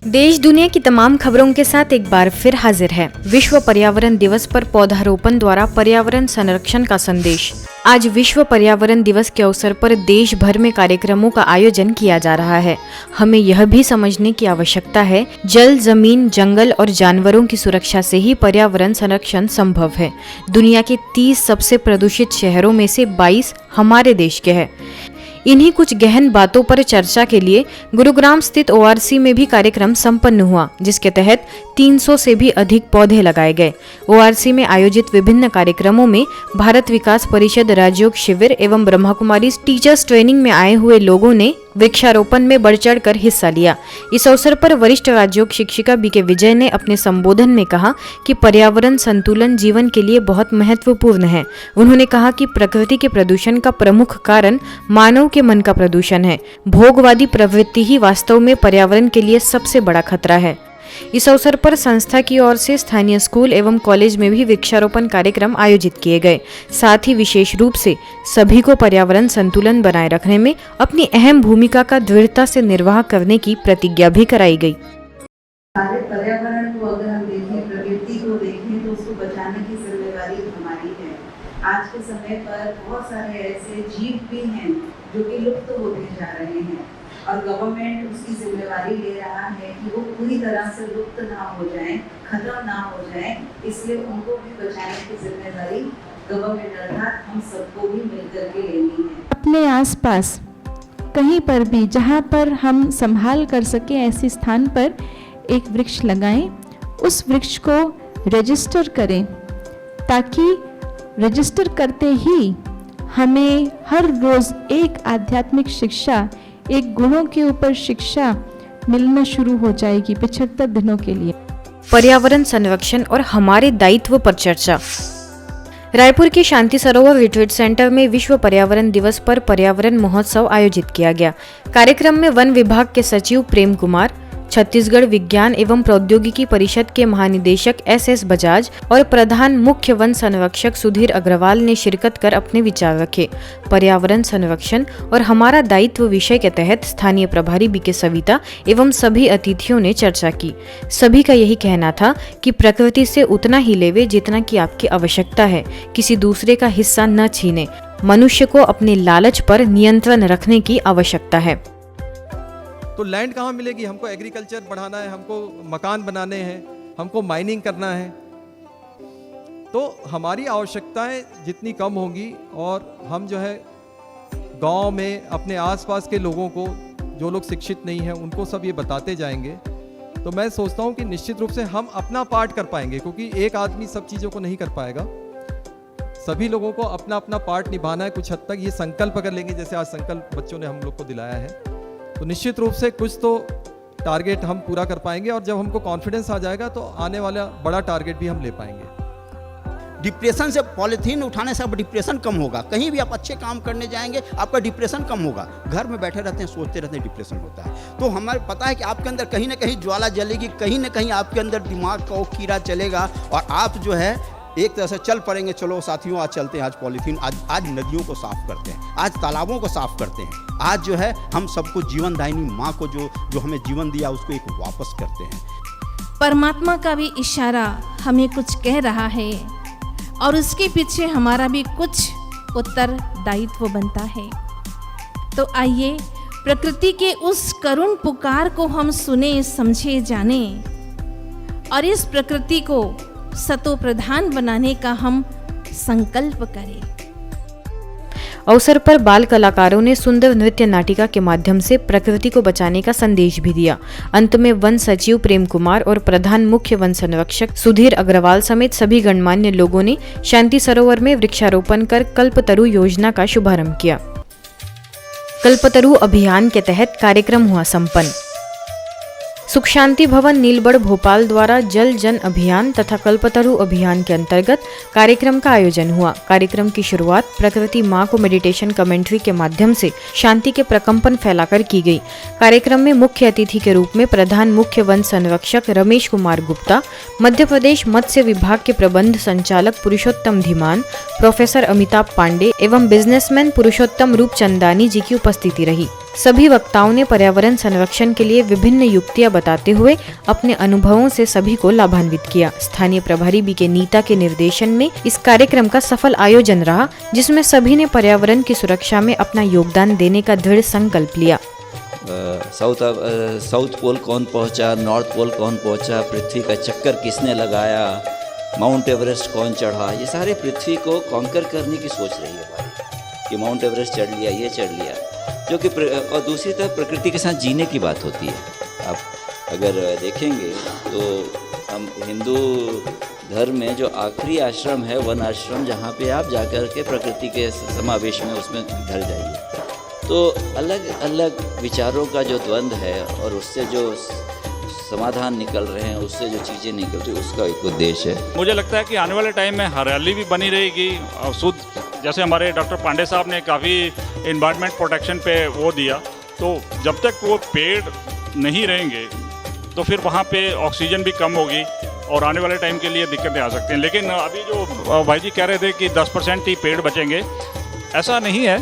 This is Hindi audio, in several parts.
देश दुनिया की तमाम खबरों के साथ एक बार फिर हाजिर है विश्व पर्यावरण दिवस पर पौधारोपण द्वारा पर्यावरण संरक्षण का संदेश। आज विश्व पर्यावरण दिवस के अवसर पर देश भर में कार्यक्रमों का आयोजन किया जा रहा है। हमें यह भी समझने की आवश्यकता है, जल, जमीन, जंगल और जानवरों की सुरक्षा से ही पर्यावरण संरक्षण संभव है। दुनिया के 30 सबसे प्रदूषित शहरों में से 22 हमारे देश के हैं। इन्हीं कुछ गहन बातों पर चर्चा के लिए गुरुग्राम स्थित ORC में भी कार्यक्रम संपन्न हुआ, जिसके तहत 300 से भी अधिक पौधे लगाए गए। ORC में आयोजित विभिन्न कार्यक्रमों में भारत विकास परिषद राजयोग शिविर एवं ब्रह्मा कुमारी टीचर्स ट्रेनिंग में आए हुए लोगों ने वृक्षारोपण में बढ़ चढ़ कर हिस्सा लिया। इस अवसर पर वरिष्ठ राजयोग शिक्षिका BK विजय ने अपने संबोधन में कहा कि पर्यावरण संतुलन जीवन के लिए बहुत महत्वपूर्ण है। उन्होंने कहा कि प्रकृति के प्रदूषण का प्रमुख कारण मानव के मन का प्रदूषण है। भोगवादी प्रवृत्ति ही वास्तव में पर्यावरण के लिए सबसे बड़ा खतरा है। इस अवसर पर संस्था की ओर से स्थानीय स्कूल एवं कॉलेज में भी वृक्षारोपण कार्यक्रम आयोजित किए गए। साथ ही विशेष रूप से सभी को पर्यावरण संतुलन बनाए रखने में अपनी अहम भूमिका का दृढ़ता से निर्वाह करने की प्रतिज्ञा भी कराई गई। सारे पर्यावरण को अगर हम देखें, प्रकृति को देखें, तो उसको बचाने की जिम्मेदारी हमारी है। आज के समय पर बहुत सारे ऐसे जीव भी हैं जो कि लुप्त होते जा रहे हैं और गवर्नमेंट उसकी जिम्मेदारी ले रहा है कि वो पूरी तरह से लुप्त ना हो जाएं, खत्म ना हो जाएं। इसलिए उनको भी बचाने की जिम्मेदारी गवर्नमेंट अर्थात हम सबको भी मिलकर के लेनी है। अपने आसपास कहीं पर भी जहाँ पर हम संभाल कर सके ऐसे स्थान पर एक वृक्ष लगाएं, उस वृक्ष को रजिस्टर करें, ताकि रजिस्टर करते ही हमें हर रोज एक आध्यात्मिक शिक्षा, एक गुणों के ऊपर शिक्षा मिलना शुरू हो जाएगी 75 दिनों के लिए। पर्यावरण संरक्षण और हमारे दायित्व पर चर्चा। रायपुर के शांति सरोवर रिट्रीट सेंटर में विश्व पर्यावरण दिवस पर पर्यावरण महोत्सव आयोजित किया गया। कार्यक्रम में वन विभाग के सचिव प्रेम कुमार, छत्तीसगढ़ विज्ञान एवं प्रौद्योगिकी परिषद के महानिदेशक SS बजाज और प्रधान मुख्य वन संरक्षक सुधीर अग्रवाल ने शिरकत कर अपने विचार रखे। पर्यावरण संरक्षण और हमारा दायित्व विषय के तहत स्थानीय प्रभारी BK सविता एवं सभी अतिथियों ने चर्चा की। सभी का यही कहना था कि प्रकृति से उतना ही लेवे जितना कि आपकी आवश्यकता है, किसी दूसरे का हिस्सा न छीने। मनुष्य को अपने लालच पर नियंत्रण रखने की आवश्यकता है। तो लैंड कहाँ मिलेगी? हमको एग्रीकल्चर बढ़ाना है, हमको मकान बनाने हैं, हमको माइनिंग करना है। तो हमारी आवश्यकताएं जितनी कम होंगी और हम जो है गांव में अपने आसपास के लोगों को, जो लोग शिक्षित नहीं हैं, उनको सब ये बताते जाएंगे, तो मैं सोचता हूँ कि निश्चित रूप से हम अपना पार्ट कर पाएंगे। क्योंकि एक आदमी सब चीज़ों को नहीं कर पाएगा, सभी लोगों को अपना अपना पार्ट निभाना है। कुछ हद तक ये संकल्प कर लेंगे, जैसे आज संकल्प बच्चों ने हम लोग को दिलाया है, तो निश्चित रूप से कुछ तो टारगेट हम पूरा कर पाएंगे। और जब हमको कॉन्फिडेंस आ जाएगा तो आने वाला बड़ा टारगेट भी हम ले पाएंगे। डिप्रेशन से, पॉलीथीन उठाने से अब डिप्रेशन कम होगा। कहीं भी आप अच्छे काम करने जाएंगे आपका डिप्रेशन कम होगा। घर में बैठे रहते हैं, सोचते रहते हैं, डिप्रेशन होता है। तो हमें पता है कि आपके अंदर कहीं ना कहीं ज्वाला जलेगी, कहीं ना कहीं आपके अंदर दिमाग का वो कीड़ा चलेगा और आप जो है एक तरह से चल पड़ेंगे। चलो साथियों, आज चलते हैं, आज पॉलीथीन, आज नदियों को साफ करते हैं, आज तालाबों को साफ करते हैं, आज जो है हम सबको जीवनदायिनी माँ को जो हमें जीवन दिया उसको एक वापस करते हैं। परमात्मा का भी इशारा हमें कुछ कह रहा है और उसके पीछे हमारा भी कुछ उत्तरदायित्व बनता है। तो आइए प्रकृति के उस करुण पुकार को हम सुने, समझे, जाने और इस प्रकृति को सतो प्रधान बनाने का हम संकल्प करें। अवसर पर बाल कलाकारों ने सुंदर नृत्य नाटिका के माध्यम से प्रकृति को बचाने का संदेश भी दिया। अंत में वन सचिव प्रेम कुमार और प्रधान मुख्य वन संरक्षक सुधीर अग्रवाल समेत सभी गणमान्य लोगों ने शांति सरोवर में वृक्षारोपण कर कल्पतरु योजना का शुभारंभ किया। कल्पतरु अभियान के तहत कार्यक्रम हुआ संपन्न। सुख शांति भवन नीलबढ़ भोपाल द्वारा जल जन अभियान तथा कल्पतरु अभियान के अंतर्गत कार्यक्रम का आयोजन हुआ। कार्यक्रम की शुरुआत प्रकृति माँ को मेडिटेशन कमेंट्री के माध्यम से शांति के प्रकंपन फैलाकर की गई। कार्यक्रम में मुख्य अतिथि के रूप में प्रधान मुख्य वन संरक्षक रमेश कुमार गुप्ता, मध्य प्रदेश मत्स्य विभाग के प्रबंध संचालक पुरुषोत्तम धीमान, प्रोफेसर अमिताभ पांडे एवं बिजनेसमैन पुरुषोत्तम रूपचंदानी जी की उपस्थिति रही। सभी वक्ताओं ने पर्यावरण संरक्षण के लिए विभिन्न युक्तियां बताते हुए अपने अनुभवों से सभी को लाभान्वित किया। स्थानीय प्रभारी बीके नीता के निर्देशन में इस कार्यक्रम का सफल आयोजन रहा, जिसमें सभी ने पर्यावरण की सुरक्षा में अपना योगदान देने का दृढ़ संकल्प लिया। साउथ पोल कौन पहुंचा, नॉर्थ पोल कौन पहुंचा, पृथ्वी का चक्कर किसने लगाया, माउंट एवरेस्ट कौन चढ़ा, ये सारे पृथ्वी को कॉन्कर करने की सोच रही है हमारी कि माउंट एवरेस्ट चढ़ लिया, ये चढ़ लिया, जो कि और दूसरी तरफ प्रकृति के साथ जीने की बात होती है। आप अगर देखेंगे तो हम हिंदू धर्म में जो आखिरी आश्रम है वन आश्रम, जहाँ पे आप जाकर के प्रकृति के समावेश में उसमें ढल जाइए, तो अलग अलग विचारों का जो द्वंद्व है और उससे जो समाधान निकल रहे हैं, उससे जो चीज़ें निकल रही हैं, उसका एक उद्देश्य है। मुझे लगता है कि आने वाले टाइम में हरियाली भी बनी रहेगी और शुद्ध, जैसे हमारे डॉक्टर पांडे साहब ने काफ़ी इन्वायरमेंट प्रोटेक्शन पे वो दिया, तो जब तक वो पेड़ नहीं रहेंगे तो फिर वहाँ पे ऑक्सीजन भी कम होगी और आने वाले टाइम के लिए दिक्कतें आ सकती हैं। लेकिन अभी जो भाई जी कह रहे थे कि 10% ही पेड़ बचेंगे, ऐसा नहीं है।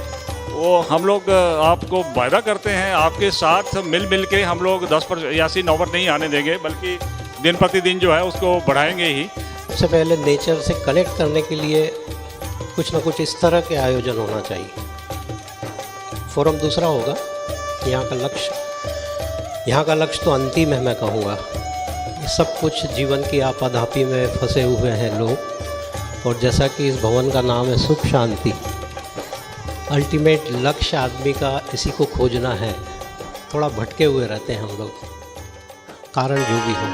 वो हम लोग आपको वायदा करते हैं, आपके साथ मिल के हम लोग 10% यासी नौबत नहीं आने देंगे, बल्कि दिन प्रतिदिन जो है उसको बढ़ाएंगे ही। सबसे पहले नेचर से कनेक्ट करने के लिए कुछ ना कुछ इस तरह के आयोजन होना चाहिए। फोरम दूसरा होगा, यहाँ का लक्ष्य तो अंतिम है, मैं कहूँगा। ये सब कुछ जीवन की आपाधापी में फंसे हुए हैं लोग, और जैसा कि इस भवन का नाम है सुख शांति, अल्टीमेट लक्ष्य आदमी का इसी को खोजना है। थोड़ा भटके हुए रहते हैं हम लोग, कारण जो भी हो।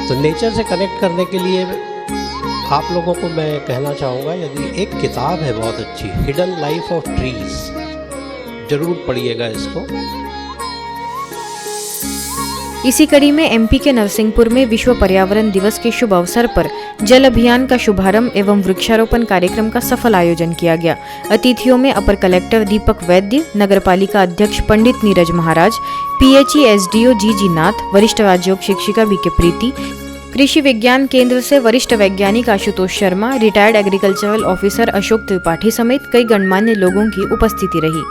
तो नेचर से कनेक्ट करने के लिए आप लोगों को मैं कहना चाहूँगा, यदि एक किताब है बहुत अच्छी, हिडन लाइफ ऑफ ट्रीज, जरूर पढ़िएगा इसको। इसी कड़ी में एमपी के नरसिंहपुर में विश्व पर्यावरण दिवस के शुभ अवसर पर जल अभियान का शुभारंभ एवं वृक्षारोपण कार्यक्रम का सफल आयोजन किया गया। अतिथियों में अपर कलेक्टर दीपक वैद्य, नगरपालिका अध्यक्ष पंडित नीरज महाराज, पीएचई एसडीओ जी नाथ, वरिष्ठ राजयोग शिक्षिका बीके प्रीति, कृषि विज्ञान केंद्र से वरिष्ठ वैज्ञानिक Ashutosh Sharma, retired agricultural officer Ashok Tripathi समेत कई गणमान्य लोगों की उपस्थिति रही।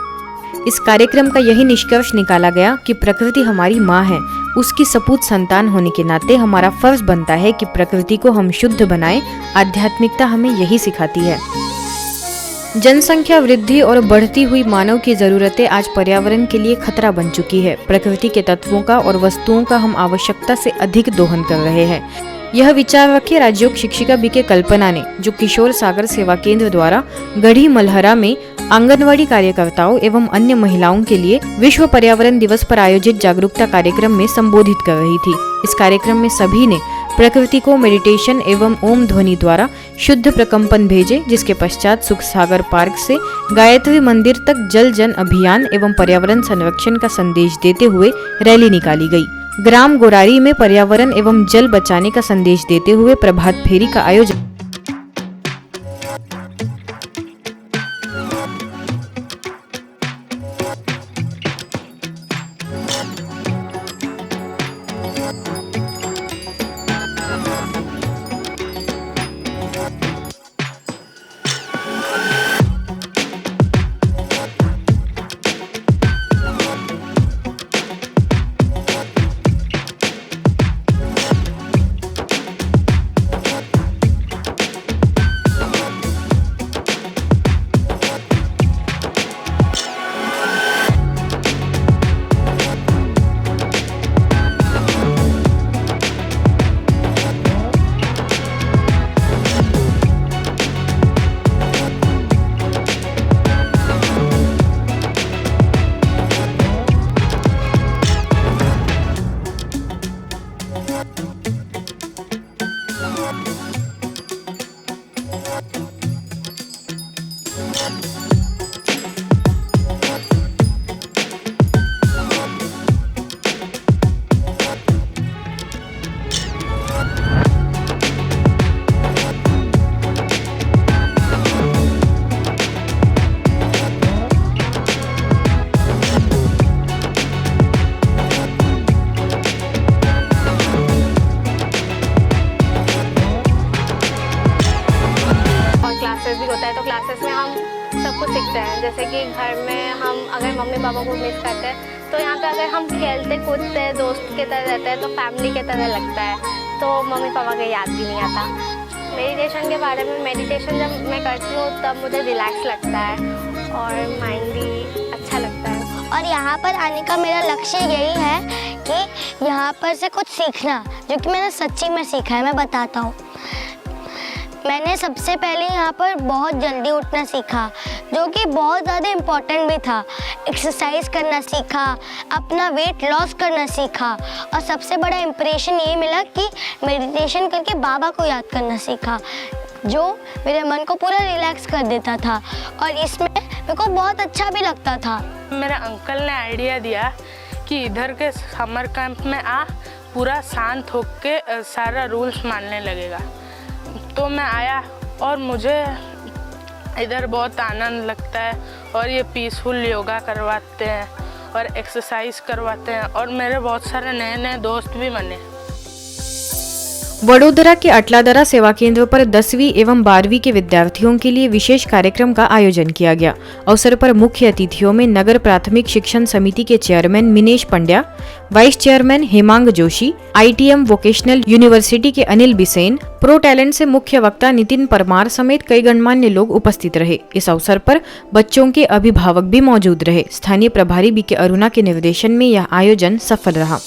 इस कार्यक्रम का यही निष्कर्ष निकाला गया कि प्रकृति हमारी माँ है, उसकी सपूत संतान होने के नाते हमारा फर्ज बनता है कि प्रकृति को हम शुद्ध बनाएं। आध्यात्मिकता हमें यही सिखाती है। जनसंख्या वृद्धि और बढ़ती हुई मानव की जरूरतें आज पर्यावरण के लिए खतरा बन चुकी है। प्रकृति के तत्वों का और वस्तुओं का हम आवश्यकता से अधिक दोहन कर रहे हैं। यह विचार रखे राजयोग शिक्षिका बीके कल्पना ने, जो किशोर सागर सेवा केंद्र द्वारा गढ़ी मल्हरा में आंगनवाड़ी कार्यकर्ताओं एवं अन्य महिलाओं के लिए विश्व पर्यावरण दिवस पर आयोजित जागरूकता कार्यक्रम में संबोधित कर रही थी। इस कार्यक्रम में सभी ने प्रकृति को मेडिटेशन एवं ओम ध्वनि द्वारा शुद्ध प्रकंपन भेजे, जिसके पश्चात सुख सागर पार्क से गायत्री मंदिर तक जल जन अभियान एवं पर्यावरण संरक्षण का संदेश देते हुए रैली निकाली गई। ग्राम गोरारी में पर्यावरण एवं जल बचाने का संदेश देते हुए प्रभात फेरी का आयोजन अगर मम्मी पापा को मिस करते हैं तो यहाँ पे अगर हम खेलते कूदते हैं, दोस्त की तरह रहते हैं तो फैमिली की तरह लगता है, तो मम्मी पापा का याद भी नहीं आता। मेडिटेशन के बारे में, मेडिटेशन जब मैं करती हूँ तब मुझे रिलैक्स लगता है और माइंड भी अच्छा लगता है। और यहाँ पर आने का मेरा लक्ष्य यही है कि यहाँ पर से कुछ सीखना, जो कि मैंने सच्ची में सीखा है। मैं बताता हूँ, मैंने सबसे पहले यहाँ पर बहुत जल्दी उठना सीखा, जो कि बहुत ज़्यादा इम्पोर्टेंट भी था। एक्सरसाइज करना सीखा, अपना वेट लॉस करना सीखा, और सबसे बड़ा इम्प्रेशन ये मिला कि मेडिटेशन करके बाबा को याद करना सीखा, जो मेरे मन को पूरा रिलैक्स कर देता था और इसमें मेरे को बहुत अच्छा भी लगता था। मेरे अंकल ने आइडिया दिया कि इधर के समर कैंप में आ, पूरा शांत होके सारा रूल्स मानने लगेगा। तो मैं आया और मुझे इधर बहुत आनंद लगता है और ये पीसफुल योगा करवाते हैं और एक्सरसाइज करवाते हैं और मेरे बहुत सारे नए नए दोस्त भी बने। वडोदरा के अटलादरा सेवा केंद्र पर 10वीं एवं 12वीं के विद्यार्थियों के लिए विशेष कार्यक्रम का आयोजन किया गया। अवसर पर मुख्य अतिथियों में नगर प्राथमिक शिक्षण समिति के chairman Minesh Pandya, vice chairman Hemang Joshi, ITM vocational university के अनिल बिसेन, प्रो टैलेंट से मुख्य वक्ता नितिन परमार समेत कई गणमान्य लोग उपस्थित रहे। इस अवसर पर बच्चों के अभिभावक भी मौजूद रहे। स्थानीय प्रभारी BK अरुणा के निर्देशन में यह आयोजन सफल रहा।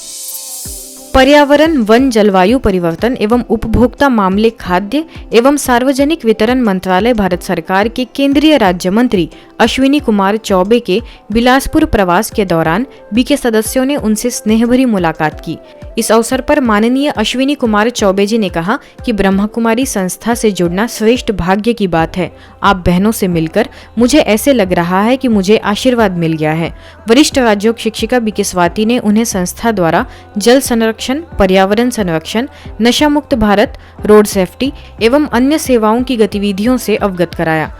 पर्यावरण, वन, जलवायु परिवर्तन एवं उपभोक्ता मामले, खाद्य एवं सार्वजनिक वितरण मंत्रालय, भारत सरकार के केंद्रीय राज्य मंत्री अश्विनी कुमार चौबे के बिलासपुर प्रवास के दौरान BK सदस्यों ने उनसे स्नेहभरी मुलाकात की। इस अवसर पर माननीय अश्विनी कुमार चौबे जी ने कहा कि ब्रह्मा कुमारी संस्था से जुड़ना श्रेष्ठ भाग्य की बात है। आप बहनों से मिलकर मुझे ऐसे लग रहा है कि मुझे आशीर्वाद मिल गया है। वरिष्ठ राज्योग शिक्षिका BK स्वाति ने उन्हें संस्था द्वारा जल संरक्षण, पर्यावरण संरक्षण, नशा मुक्त भारत, रोड सेफ्टी एवं अन्य सेवाओं की गतिविधियों से अवगत कराया।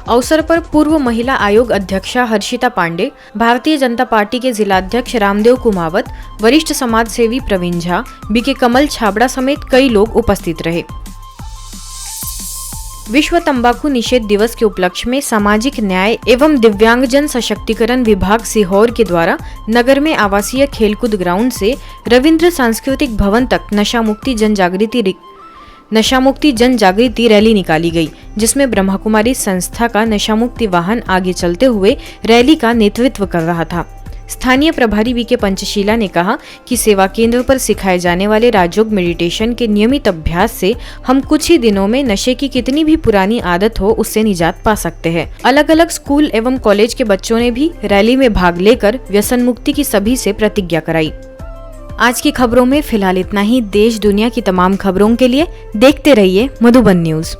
अवसर पर पूर्व महिला आयोग अध्यक्षा हर्षिता पांडे, भारतीय जनता पार्टी के जिलाध्यक्ष रामदेव कुमावत, वरिष्ठ समाज सेवी प्रवीण झा, BK कमल छाबड़ा समेत कई लोग उपस्थित रहे। विश्व तंबाकू निषेध दिवस के उपलक्ष्य में सामाजिक न्याय एवं दिव्यांगजन सशक्तिकरण विभाग सीहोर के द्वारा नगर में आवासीय खेलकूद ग्राउंड से रविंद्र सांस्कृतिक भवन तक नशा मुक्ति जन जागृति रैली निकाली गई, जिसमें ब्रह्मा कुमारी संस्था का नशा मुक्ति वाहन आगे चलते हुए रैली का नेतृत्व कर रहा था। स्थानीय प्रभारी BK पंचशीला ने कहा कि सेवा केंद्र पर सिखाए जाने वाले राजयोग मेडिटेशन के नियमित अभ्यास से हम कुछ ही दिनों में नशे की कितनी भी पुरानी आदत हो उससे निजात पा सकते हैं। अलग अलग स्कूल एवं कॉलेज के बच्चों ने भी रैली में भाग लेकर व्यसन मुक्ति की सभी से प्रतिज्ञा कराई। आज की खबरों में फिलहाल इतना ही। देश दुनिया की तमाम खबरों के लिए देखते रहिए मधुबन न्यूज।